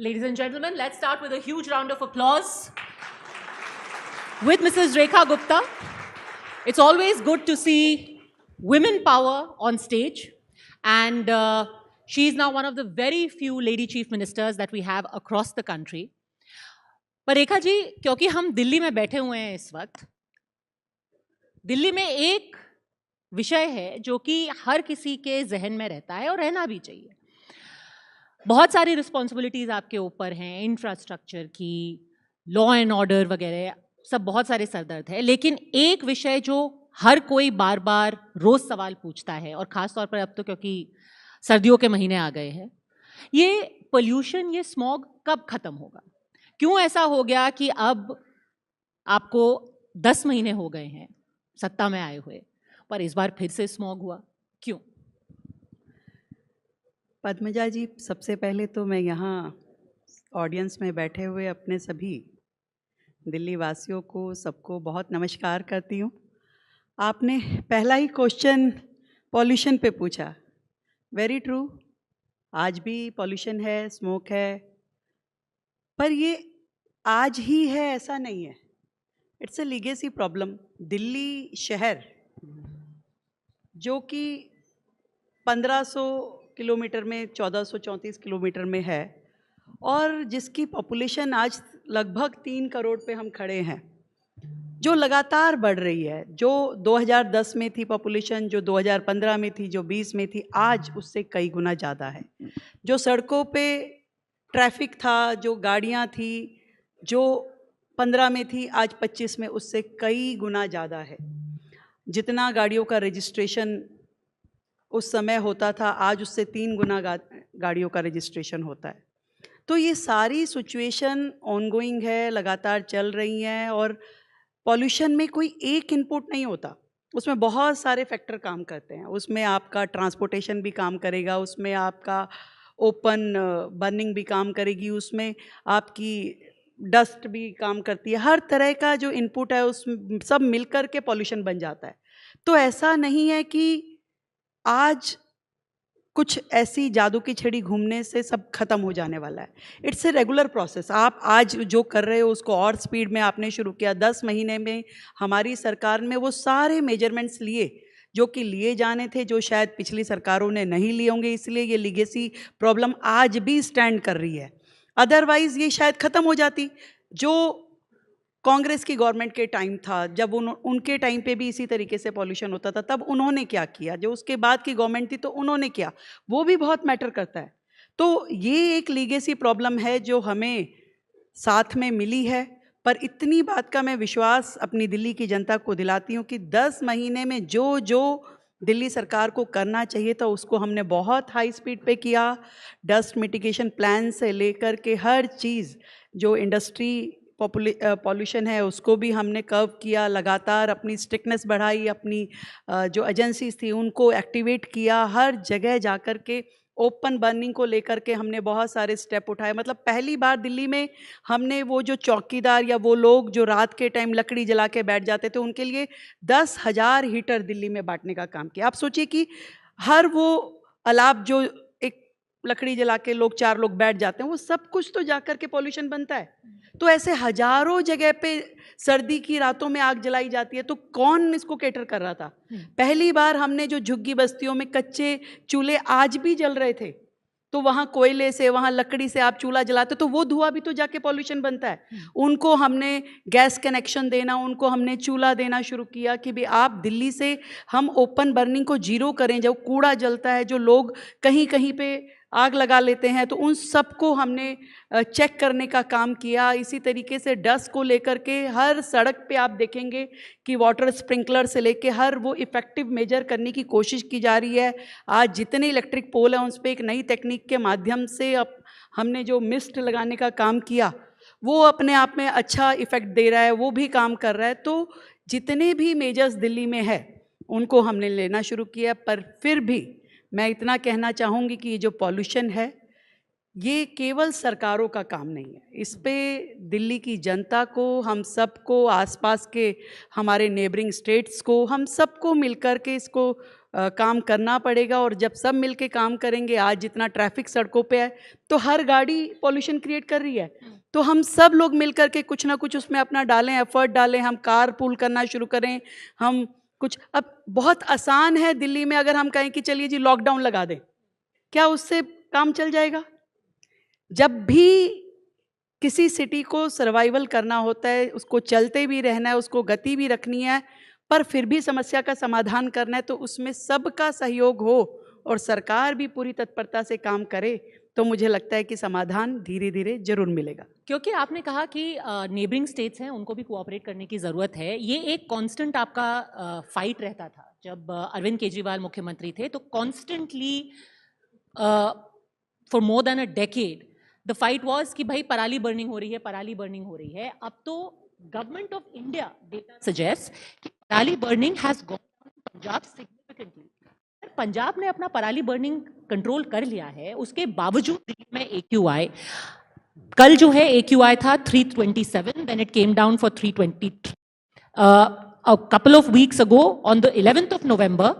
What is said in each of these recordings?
Ladies and gentlemen, let's start with a huge round of applause with Mrs. Rekha Gupta. It's always good to see women power on stage, and she is now one of the very few lady chief ministers that we have across the country. पर रेखा जी, क्योंकि हम दिल्ली में बैठे हुए हैं इस वक्त, दिल्ली में एक विषय है जो कि हर किसी के जहन में रहता है और रहना भी चाहिए. बहुत सारी रिस्पॉन्सिबिलिटीज आपके ऊपर हैं, इंफ्रास्ट्रक्चर की, लॉ एंड ऑर्डर वगैरह, सब बहुत सारे सरदर्द है. लेकिन एक विषय जो हर कोई बार बार रोज सवाल पूछता है, और खास तौर पर अब तो क्योंकि सर्दियों के महीने आ गए हैं, ये पोल्यूशन, ये स्मॉग कब खत्म होगा? क्यों ऐसा हो गया कि अब आपको 10 महीने हो गए हैं सत्ता में आए हुए, पर इस बार फिर से स्मॉग हुआ? क्यों? पद्मजा जी, सबसे पहले तो मैं यहाँ ऑडियंस में बैठे हुए अपने सभी दिल्ली वासियों को, सबको बहुत नमस्कार करती हूँ. आपने पहला ही क्वेश्चन पॉल्यूशन पे पूछा. वेरी ट्रू, आज भी पॉल्यूशन है, स्मोक है, पर ये आज ही है ऐसा नहीं है. It's a legacy problem. Delhi शहर जो कि 1500 किलोमीटर में, 1434 किलोमीटर में है, और जिसकी पॉपुलेशन आज लगभग 3 करोड़ पे हम खड़े हैं, जो लगातार बढ़ रही है. जो 2010 में थी पॉपुलेशन, जो 2015 में थी, जो 20 में थी, आज उससे कई गुना ज़्यादा है. जो सड़कों पे ट्रैफिक था, जो गाड़ियाँ थी, जो 15 में थी, आज 25 में उससे कई गुना ज़्यादा है. जितना गाड़ियों का रजिस्ट्रेशन उस समय होता था, आज उससे 3 गुना गाड़ियों का रजिस्ट्रेशन होता है. तो ये सारी सिचुएशन ऑनगोइंग है, लगातार चल रही हैं. और पॉल्यूशन में कोई एक इनपुट नहीं होता, उसमें बहुत सारे फैक्टर काम करते हैं. उसमें आपका ट्रांसपोर्टेशन भी काम करेगा, उसमें आपका ओपन बर्निंग भी काम करेगी, उसमें आपकी डस्ट भी काम करती है. हर तरह का जो इनपुट है उस सब मिलकर के पॉल्यूशन बन जाता है. तो ऐसा नहीं है कि आज कुछ ऐसी जादू की छड़ी घूमने से सब खत्म हो जाने वाला है. It's a regular process. आप आज जो कर रहे हो उसको और स्पीड में आपने शुरू किया. 10 महीने में हमारी सरकार में वो सारे मेजरमेंट्स लिए जो कि लिए जाने थे, जो शायद पिछली सरकारों ने नहीं लिए होंगे. इसलिए ये लीगेसी प्रॉब्लम आज भी स्टैंड कर रही है. अदरवाइज ये शायद ख़त्म हो जाती. जो कांग्रेस की गवर्नमेंट के टाइम था, जब उनके टाइम पे भी इसी तरीके से पॉल्यूशन होता था, तब उन्होंने क्या किया, जो उसके बाद की गवर्नमेंट थी तो उन्होंने क्या, वो भी बहुत मैटर करता है. तो ये एक लीगेसी प्रॉब्लम है जो हमें साथ में मिली है. पर इतनी बात का मैं विश्वास अपनी दिल्ली की जनता को दिलाती हूँ कि 10 महीने में जो जो दिल्ली सरकार को करना चाहिए था उसको हमने बहुत हाई स्पीड पे किया. डस्ट मिटिगेशन प्लान से लेकर के हर चीज़, जो इंडस्ट्री पॉल्यूशन है उसको भी हमने कर्व किया. लगातार अपनी स्ट्रिक्टनेस बढ़ाई, अपनी जो एजेंसीज थी उनको एक्टिवेट किया. हर जगह जाकर के ओपन बर्निंग को लेकर के हमने बहुत सारे स्टेप उठाए. मतलब पहली बार दिल्ली में हमने वो जो चौकीदार या वो लोग जो रात के टाइम लकड़ी जला के बैठ जाते थे, उनके लिए 10,000 हीटर दिल्ली में बांटने का काम किया. आप सोचिए कि हर वो अलाप जो एक लकड़ी जला के लोग 4 लोग बैठ जाते हैं, वो सब कुछ तो जाकर के पॉल्यूशन बनता है. तो ऐसे हजारों जगह पे सर्दी की रातों में आग जलाई जाती है. तो कौन इसको कैटर कर रहा था? पहली बार हमने जो झुग्गी बस्तियों में कच्चे चूल्हे आज भी जल रहे थे, तो वहाँ कोयले से, वहाँ लकड़ी से आप चूल्हा जलाते तो वो धुआं भी तो जाके पॉल्यूशन बनता है. उनको हमने गैस कनेक्शन देना, उनको हमने चूल्हा देना शुरू किया कि भाई आप दिल्ली से हम ओपन बर्निंग को जीरो करें. जो कूड़ा जलता है, जो लोग कहीं कहीं पे आग लगा लेते हैं, तो उन सबको हमने चेक करने का काम किया. इसी तरीके से डस्ट को लेकर के हर सड़क पे आप देखेंगे कि वाटर स्प्रिंकलर से लेके हर वो इफ़ेक्टिव मेजर करने की कोशिश की जा रही है. आज जितने इलेक्ट्रिक पोल हैं उस पर एक नई टेक्निक के माध्यम से अब हमने जो मिस्ट लगाने का काम किया, वो अपने आप में अच्छा इफ़ेक्ट दे रहा है, वो भी काम कर रहा है. तो जितने भी मेजर्स दिल्ली में है उनको हमने लेना शुरू किया. पर फिर भी मैं इतना कहना चाहूँगी कि ये जो पॉल्यूशन है, ये केवल सरकारों का काम नहीं है. इस पे दिल्ली की जनता को, हम सबको, आसपास के हमारे नेबरिंग स्टेट्स को, हम सबको मिलकर के इसको काम करना पड़ेगा। और जब सब मिलके काम करेंगे, आज जितना ट्रैफिक सड़कों पे है तो हर गाड़ी पॉल्यूशन क्रिएट कर रही है, तो हम सब लोग मिल करके कुछ ना कुछ उसमें अपना डालें, एफर्ट डालें, हम कार पूल करना शुरू करें। हम कुछ, अब बहुत आसान है दिल्ली में अगर हम कहें कि चलिए जी लॉकडाउन लगा दें, क्या उससे काम चल जाएगा? जब भी किसी सिटी को सर्वाइवल करना होता है, उसको चलते भी रहना है, उसको गति भी रखनी है, पर फिर भी समस्या का समाधान करना है, तो उसमें सबका सहयोग हो और सरकार भी पूरी तत्परता से काम करे, तो मुझे लगता है कि समाधान धीरे धीरे जरूर मिलेगा। क्योंकि आपने कहा कि नेबरिंग स्टेट्स हैं, उनको भी कोऑपरेट करने की ज़रूरत है। ये एक कांस्टेंट आपका फाइट रहता था जब अरविंद केजरीवाल मुख्यमंत्री थे, तो constantly for more than a decade the fight was कि भाई पराली बर्निंग हो रही है, पराली बर्निंग हो रही है। अब तो government of India data suggest कि पराली burning has gone down Punjab significantly. Punjab ने अपना पराली बर्निंग कंट्रोल कर लिया है, उसके बावजूद दिल्ली में AQI कल जो है AQI था 327, then it came down for 323. A couple of weeks ago on the 11th of November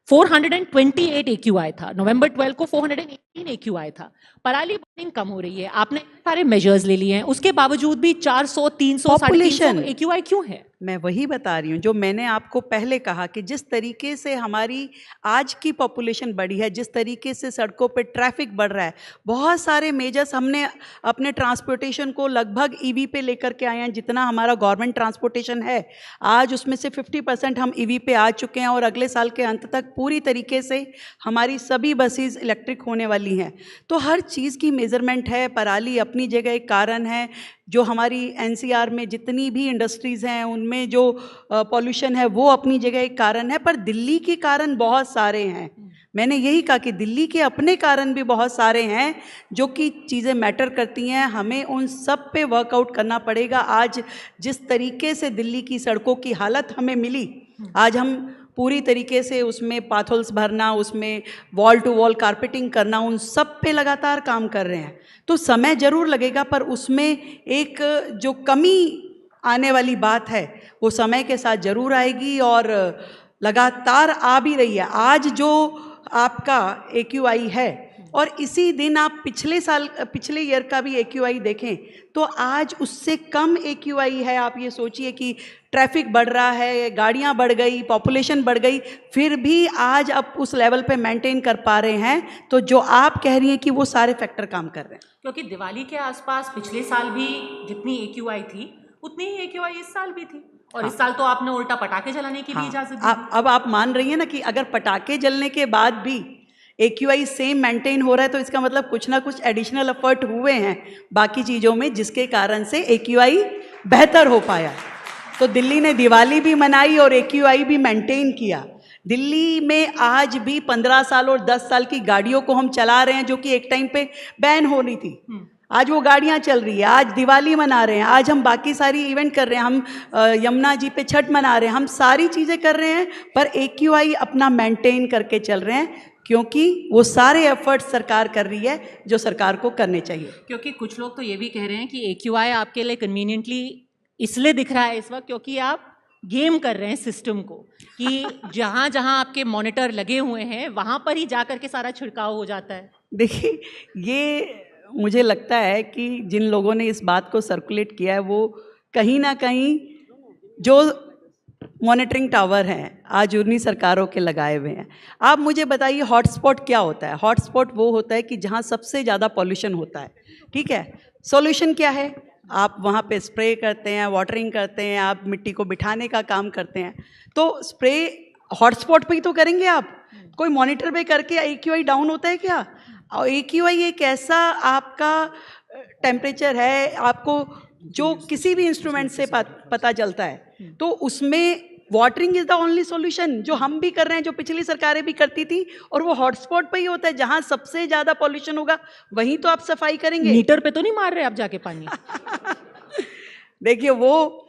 428 AQI था, नवंबर 12 को 418 AQI था। पराली बर्निंग कम हो रही है, आपने सारे मेजर्स ले लिए हैं, उसके बावजूद भी 400, 300, 350 AQI क्यों है? मैं वही बता रही हूँ जो मैंने आपको पहले कहा कि जिस तरीके से हमारी आज की पॉपुलेशन बढ़ी है, जिस तरीके से सड़कों पे ट्रैफिक बढ़ रहा है, बहुत सारे मेजर्स हमने अपने ट्रांसपोर्टेशन को लगभग EV पे लेकर के आए हैं। जितना हमारा गवर्नमेंट ट्रांसपोर्टेशन है आज, उसमें से 50% हम EV पे आ चुके हैं और अगले साल के अंत तक पूरी तरीके से हमारी सभी बसेस इलेक्ट्रिक होने वाली हैं। तो हर चीज़ की मेज़रमेंट है। पराली अपनी जगह एक कारण है, जो हमारी NCR में जितनी भी इंडस्ट्रीज़ हैं उनमें जो पॉल्यूशन है वो अपनी जगह एक कारण है, पर दिल्ली के कारण बहुत सारे हैं। मैंने यही कहा कि दिल्ली के अपने कारण भी बहुत सारे हैं जो कि चीज़ें मैटर करती हैं, हमें उन सब पे वर्कआउट करना पड़ेगा। आज जिस तरीके से दिल्ली की सड़कों की हालत हमें मिली, आज हम पूरी तरीके से उसमें पाथोल्स भरना, उसमें वॉल टू वॉल कारपेटिंग करना, उन सब पे लगातार काम कर रहे हैं। तो समय ज़रूर लगेगा, पर उसमें एक जो कमी आने वाली बात है वो समय के साथ ज़रूर आएगी और लगातार आ भी रही है। आज जो आपका AQI है और इसी दिन आप पिछले ईयर का भी AQI देखें तो आज उससे कम AQI है। आप ये सोचिए कि ट्रैफिक बढ़ रहा है, गाड़ियां बढ़ गई, पॉपुलेशन बढ़ गई, फिर भी आज आप उस लेवल पे मेंटेन कर पा रहे हैं। तो जो आप कह रही हैं कि वो सारे फैक्टर काम कर रहे हैं। क्योंकि दिवाली के आसपास पिछले साल भी जितनी AQI थी उतनी ही AQI इस साल भी थी, और हाँ। इस साल तो आपने उल्टा पटाखे जलाने की भी इजाजत दी। अब आप मान रही हैं ना कि अगर पटाखे जलने के बाद भी AQI सेम मेंटेन हो रहा है, तो इसका मतलब कुछ ना कुछ एडिशनल एफर्ट हुए हैं बाकी चीज़ों में, जिसके कारण से AQI बेहतर हो पाया। तो दिल्ली ने दिवाली भी मनाई और AQI भी मेंटेन किया। दिल्ली में आज भी 15 साल और 10 साल की गाड़ियों को हम चला रहे हैं, जो कि एक टाइम पे बैन हो रही थी। आज वो गाड़ियां चल रही है, आज दिवाली मना रहे हैं, आज हम बाकी सारी इवेंट कर रहे हैं, हम यमुना जी पे छठ मना रहे हैं, हम सारी चीज़ें कर रहे हैं, पर AQI अपना मेंटेन करके चल रहे हैं, क्योंकि वो सारे एफर्ट सरकार कर रही है जो सरकार को करने चाहिए। क्योंकि कुछ लोग तो ये भी कह रहे हैं कि AQI आपके लिए कन्वीनियंटली इसलिए दिख रहा है इस वक्त क्योंकि आप गेम कर रहे हैं सिस्टम को, कि जहाँ जहाँ आपके मॉनिटर लगे हुए हैं वहाँ पर ही जा कर के सारा छिड़काव हो जाता है। देखिए, ये मुझे लगता है कि जिन लोगों ने इस बात को सर्कुलेट किया है वो कहीं ना कहीं जो मॉनिटरिंग टावर हैं आज उन्हीं सरकारों के लगाए हुए हैं। आप मुझे बताइए हॉटस्पॉट क्या होता है? हॉटस्पॉट वो होता है कि जहाँ सबसे ज़्यादा पॉल्यूशन होता है, ठीक है। सॉल्यूशन क्या है? आप वहाँ पे स्प्रे करते हैं, वाटरिंग करते हैं, आप मिट्टी को बिठाने का काम करते हैं। तो स्प्रे हॉटस्पॉट पे ही तो करेंगे आप, कोई मॉनिटर पे करके AQI डाउन होता है क्या? और AQI एक ऐसा आपका टेम्परेचर है, आपको जो किसी भी इंस्ट्रूमेंट से पता चलता है, तो उसमें watering is the only solution, जो हम भी कर रहे हैं, जो पिछली सरकारें भी करती थी, और वो हॉटस्पॉट पे ही होता है। जहां सबसे ज्यादा पॉल्यूशन होगा वहीं तो आप सफाई करेंगे। मीटर पे तो नहीं मार रहे आप जाके पानी? देखिए, वो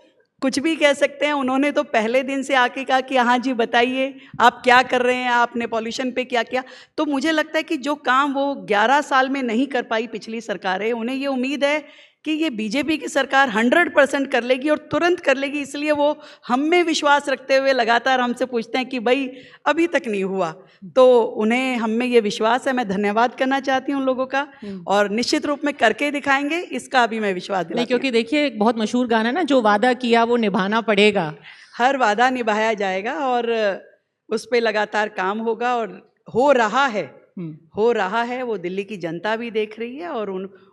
कुछ भी कह सकते हैं, उन्होंने तो पहले दिन से आके कहा कि हाँ जी बताइए आप क्या कर रहे हैं, आपने पॉल्यूशन पे क्या किया। तो मुझे लगता है कि जो काम वो 11 साल में नहीं कर पाई पिछली सरकारें, उन्हें ये उम्मीद है कि ये बीजेपी की सरकार 100% कर लेगी और तुरंत कर लेगी, इसलिए वो हम में विश्वास रखते हुए लगातार हमसे पूछते हैं कि भाई अभी तक नहीं हुआ। तो उन्हें हम में ये विश्वास है। मैं धन्यवाद करना चाहती हूँ उन लोगों का, और निश्चित रूप में करके दिखाएंगे, इसका अभी मैं विश्वास नहीं, दिलाती हूँ। क्योंकि देखिए एक बहुत मशहूर गाना ना, जो वादा किया वो निभाना पड़ेगा। हर वादा निभाया जाएगा और उस पे लगातार काम होगा, और हो रहा है, हो रहा है। वो दिल्ली की जनता भी देख रही है और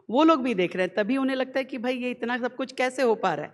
वो लोग भी देख रहे हैं, तभी उन्हें लगता है कि भाई ये इतना सब कुछ कैसे हो पा रहा है।